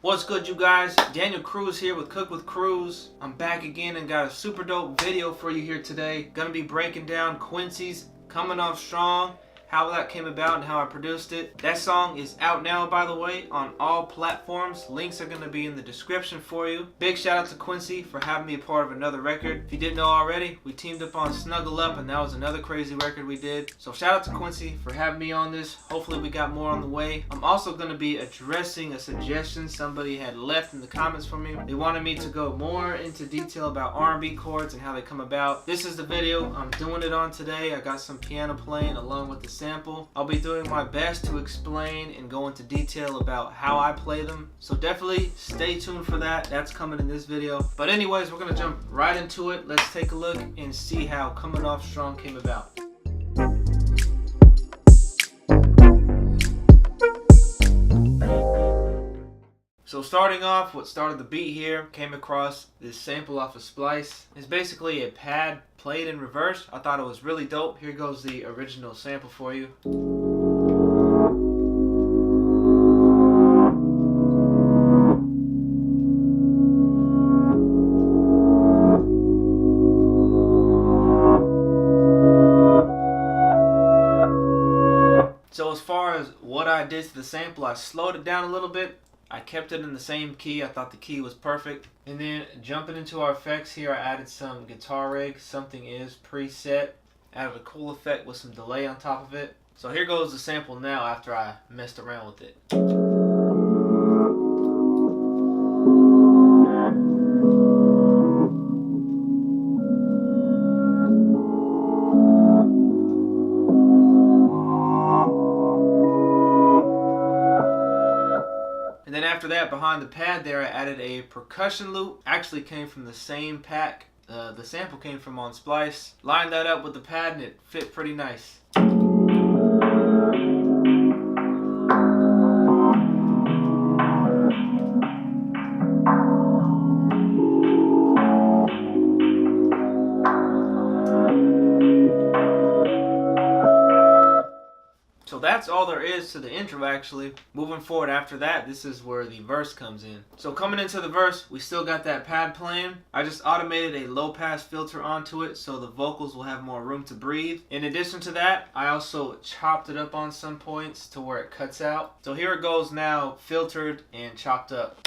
What's good, you guys? Daniel Cruz here with Cook with Cruz. I'm back again and got a super dope video for you here today. Gonna be breaking down Quincy's Coming Off Strong, how that came about and how I produced it. That song is out now, by the way, on all platforms. Links are gonna be in the description for you. Big shout out to Quincy for having me a part of another record. If you didn't know already, we teamed up on Snuggle Up and that was another crazy record we did. So shout out to Quincy for having me on this. Hopefully we got more on the way. I'm also gonna be addressing a suggestion somebody had left in the comments for me. They wanted me to go more into detail about R&B chords and how they come about. This is the video I'm doing it on today. I got some piano playing along with the sample. I'll be doing my best to explain and go into detail about how I play them. So definitely stay tuned for that. That's coming in this video. But anyways, we're gonna jump right into it. Let's take a look and see how Coming Off Strong came about. So starting off, what started the beat here, came across this sample off of Splice. It's basically a pad played in reverse. I thought it was really dope. Here goes the original sample for you. So as far as what I did to the sample, I slowed it down a little bit. I kept it in the same key. I thought the key was perfect. And then jumping into our effects here, I added some guitar rig, Something Is preset. Added a cool effect with some delay on top of it. So here goes the sample now after I messed around with it. And then after that, behind the pad there, I added a percussion loop. Actually came from the same pack the sample came from on Splice. Lined that up with the pad and it fit pretty nice. So that's all there is to the intro actually. Moving forward after that, this is where the verse comes in. So coming into the verse, we still got that pad playing. I just automated a low pass filter onto it so the vocals will have more room to breathe. In addition to that, I also chopped it up on some points to where it cuts out. So here it goes now, filtered and chopped up.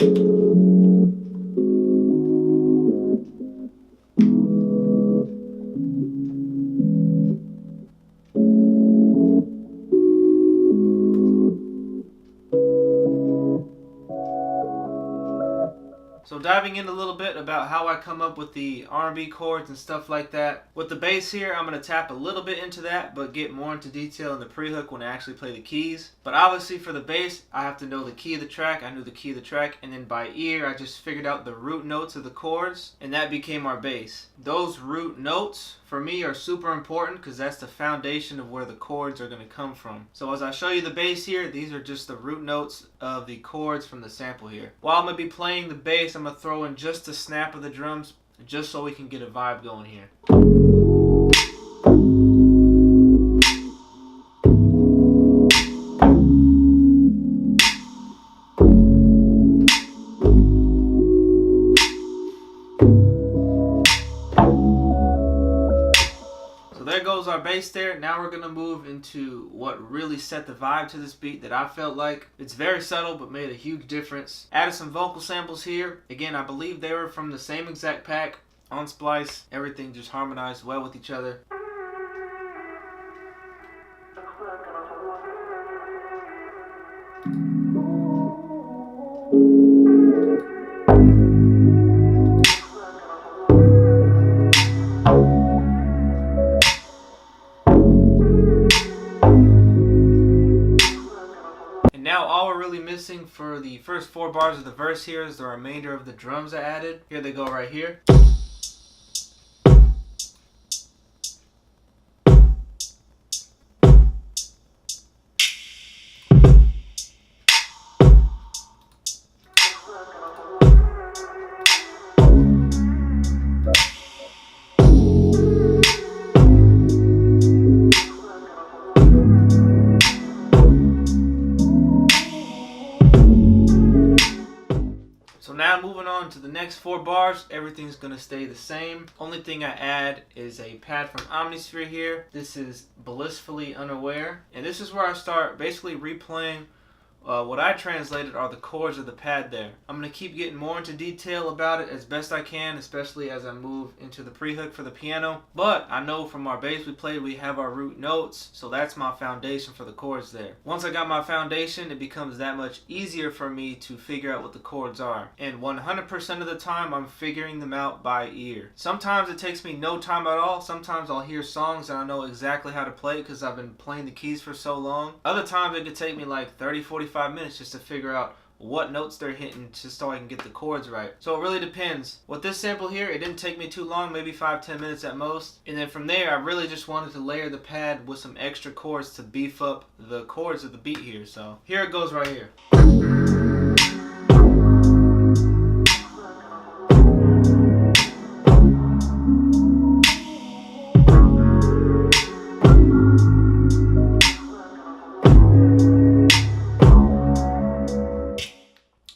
So diving in a little bit about how I come up with the R&B chords and stuff like that. With the bass here, I'm going to tap a little bit into that, but get more into detail in the pre-hook when I actually play the keys. But obviously for the bass, I have to know the key of the track. I knew the key of the track, and then by ear, I just figured out the root notes of the chords, and that became our bass. Those root notes, for me, are super important because that's the foundation of where the chords are going to come from. So as I show you the bass here, these are just the root notes of the chords from the sample here. While I'm going to be playing the bass, I'm going to throw in just a snap of the drums just so we can get a vibe going here. There goes our bass there. Now we're going to move into what really set the vibe to this beat that I felt like. It's very subtle but made a huge difference. Added some vocal samples here. Again, I believe they were from the same exact pack on Splice. Everything just harmonized well with each other. Now all we're really missing for the first 4 bars of the verse here is the remainder of the drums I added. Here they go right here. now moving on to the next 4 bars, everything's gonna stay the same. Only thing I add is a pad from Omnisphere here. This is Blissfully Unaware. And this is where I start basically replaying what I translated are the chords of the pad there. I'm going to keep getting more into detail about it as best I can, especially as I move into the pre-hook for the piano. But I know from our bass we played, we have our root notes, so that's my foundation for the chords there. Once I got my foundation, it becomes that much easier for me to figure out what the chords are. And 100% of the time, I'm figuring them out by ear. Sometimes it takes me no time at all. Sometimes I'll hear songs and I know exactly how to play it because I've been playing the keys for so long. Other times it could take me like 30-45 minutes just to figure out what notes they're hitting just so I can get the chords right. So it really depends. With this sample here, it didn't take me too long, maybe 5-10 minutes at most. And then from there, I really just wanted to layer the pad with some extra chords to beef up the chords of the beat here. So here it goes right here.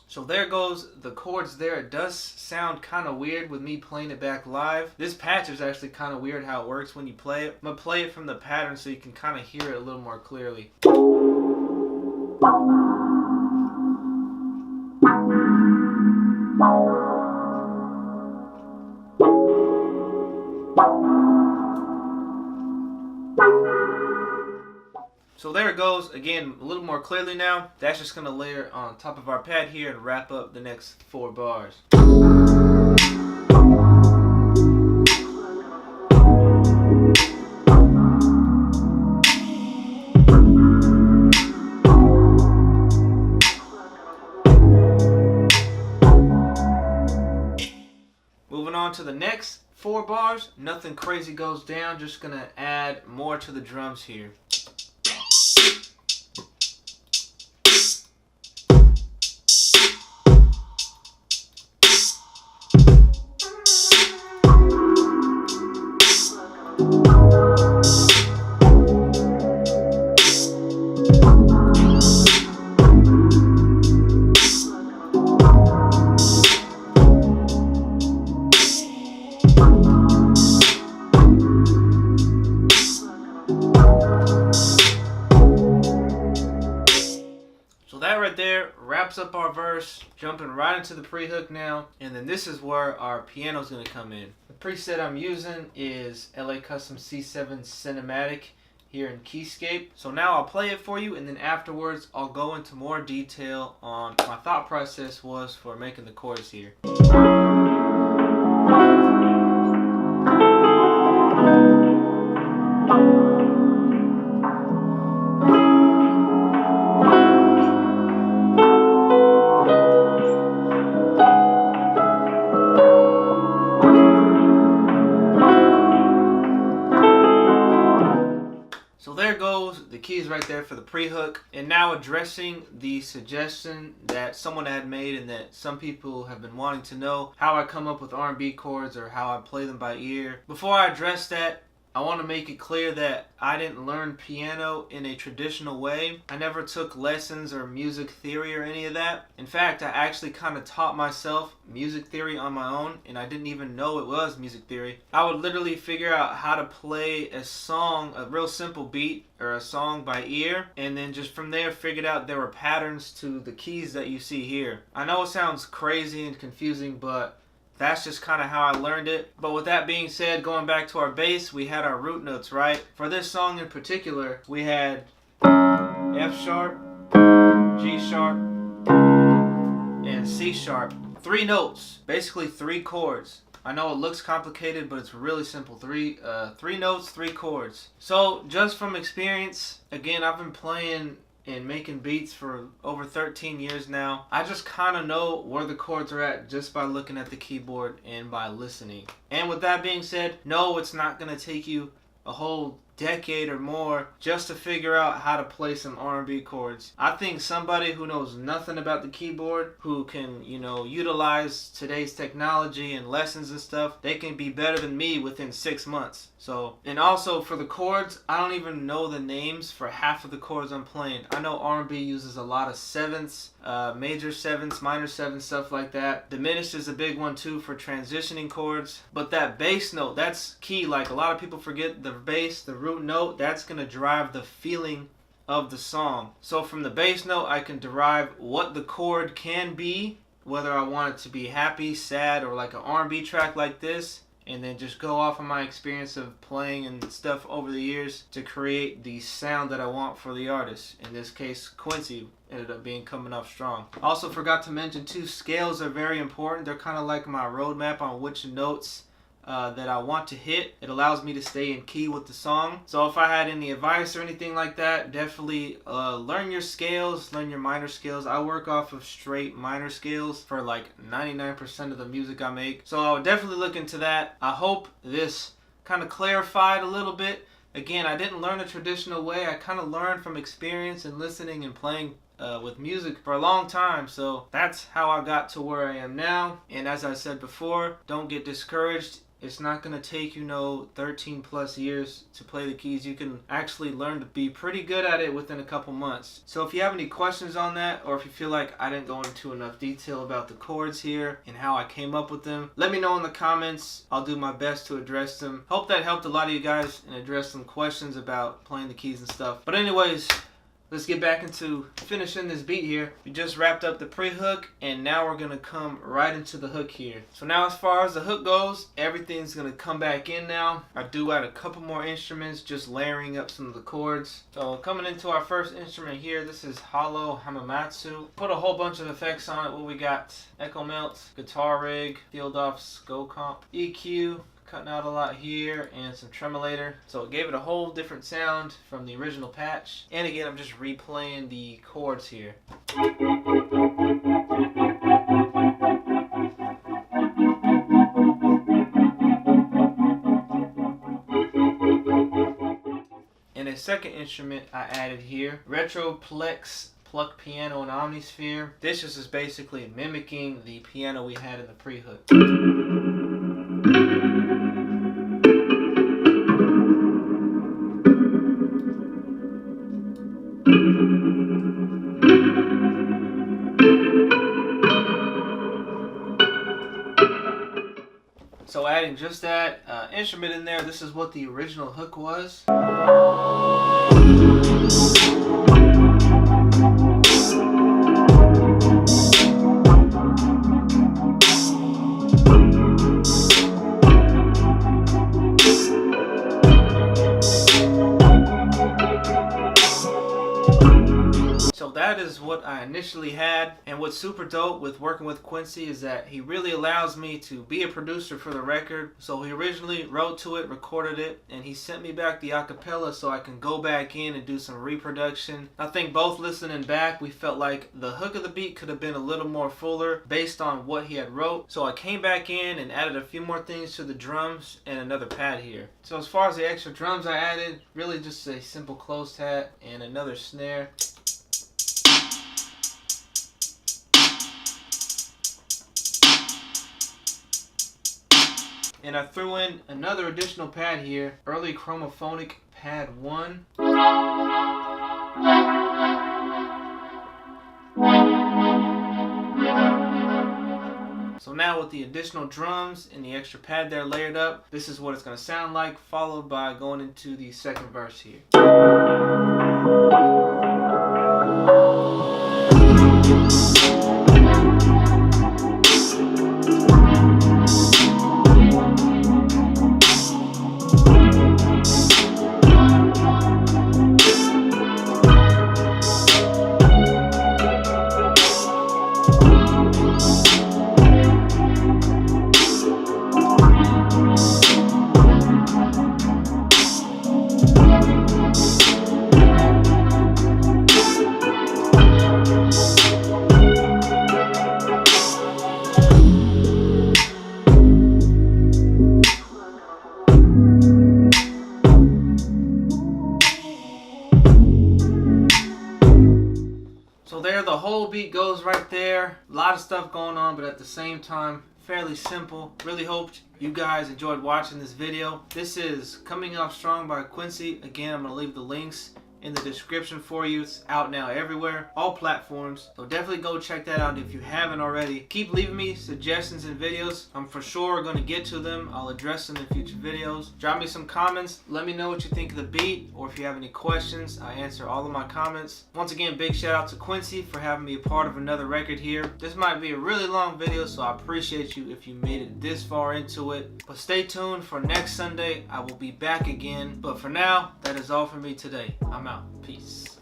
So there goes the chords there. It does sound kind of weird with me playing it back live. This patch is actually kind of weird how it works when you play it. I'm going to play it from the pattern so you can kind of hear it a little more clearly. So there it goes, again, a little more clearly now. That's just going to layer on top of our pad here and wrap up the next 4 bars. Moving on to the next 4 bars, nothing crazy goes down, just going to add more to the drums here. There wraps up our verse, jumping right into the pre-hook now, and then this is where our piano is going to come in. The preset I'm using is LA Custom C7 Cinematic here in Keyscape. So now I'll play it for you, and then afterwards I'll go into more detail on my thought process was for making the chords here. So there goes the keys right there for the pre-hook. And now addressing the suggestion that someone had made and that some people have been wanting to know how I come up with R&B chords or how I play them by ear. Before I address that, I want to make it clear that I didn't learn piano in a traditional way. I never took lessons or music theory or any of that. In fact, I actually kind of taught myself music theory on my own, and I didn't even know it was music theory. I would literally figure out how to play a song, a real simple beat or a song by ear, and then just from there figured out there were patterns to the keys that you see here. I know it sounds crazy and confusing, but that's just kind of how I learned it. But with that being said, going back to our bass, we had our root notes, right? For this song in particular, we had F sharp, G sharp, and C sharp. 3 notes, basically 3 chords. I know it looks complicated, but it's really simple. 3 notes, 3 chords. So just from experience, again, I've been playing and making beats for over 13 years now. I just kind of know where the chords are at just by looking at the keyboard and by listening. And with that being said, no, it's not going to take you a whole decade or more just to figure out how to play some R&B chords. I think somebody who knows nothing about the keyboard, who can, utilize today's technology and lessons and stuff, they can be better than me within 6 months. So, and also for the chords, I don't even know the names for half of the chords I'm playing. I know R&B uses a lot of sevenths, major sevenths, minor sevenths, stuff like that. Diminished is a big one too for transitioning chords. But that bass note, that's key. Like a lot of people forget the bass, the root note, that's gonna drive the feeling of the song. So from the bass note, I can derive what the chord can be, whether I want it to be happy, sad, or like an R&B track like this, and then just go off of my experience of playing and stuff over the years to create the sound that I want for the artist. In this case, Quincy ended up being coming up strong. Also forgot to mention too, scales are very important. They're kind of like my roadmap on which notes that I want to hit. It allows me to stay in key with the song. So if I had any advice or anything like that, definitely learn your scales, learn your minor scales. I work off of straight minor scales for like 99% of the music I make. So I would definitely look into that. I hope this kind of clarified a little bit. Again, I didn't learn a traditional way. I kind of learned from experience and listening and playing with music for a long time. So that's how I got to where I am now. And as I said before, don't get discouraged. It's not going to take 13 plus years to play the keys. You can actually learn to be pretty good at it within a couple months. So if you have any questions on that, or if you feel like I didn't go into enough detail about the chords here and how I came up with them, let me know in the comments. I'll do my best to address them. Hope that helped a lot of you guys and address some questions about playing the keys and stuff. But anyways, let's get back into finishing this beat here. We just wrapped up the pre-hook, and now we're going to come right into the hook here. So now as far as the hook goes, everything's going to come back in now. I do add a couple more instruments, just layering up some of the chords. So coming into our first instrument here, this is Hollow Hamamatsu. Put a whole bunch of effects on it. What we got? Echo Melt, Guitar Rig, Field Off, Sco Comp, EQ, cutting out a lot here, and some tremolator. So it gave it a whole different sound from the original patch. And again, I'm just replaying the chords here. And a second instrument I added here, Retroplex Pluck Piano and Omnisphere. This is just basically mimicking the piano we had in the pre-hook. So adding just that instrument in there, this is what the original hook was. So that is what I initially had, and what's super dope with working with Quincy is that he really allows me to be a producer for the record. So he originally wrote to it, recorded it, and he sent me back the acapella so I can go back in and do some reproduction. I think both listening back, we felt like the hook of the beat could have been a little more fuller based on what he had wrote. So I came back in and added a few more things to the drums and another pad here. So as far as the extra drums I added, really just a simple closed hat and another snare. And I threw in another additional pad here, early chromophonic pad 1. So now with the additional drums and the extra pad there layered up, this is what it's going to sound like, followed by going into the second verse here. videos right there. A lot of stuff going on, but at the same time, fairly simple. Really hope you guys enjoyed watching this video. This is Coming Off Strong by Quincy. Again, I'm going to leave the links in the description for you. It's out now everywhere, all platforms, so definitely go check that out if you haven't already. Keep leaving me suggestions and videos. I'm for sure going to get to them. I'll address them in future videos. Drop me some comments. Let me know what you think of the beat, or if you have any questions. I answer all of my comments. Once again, big shout out to Quincy for having me a part of another record here. This might be a really long video, so I appreciate you if you made it this far into it. But stay tuned for next Sunday. I will be back again. But for now, that is all for me today. I'm out. Peace.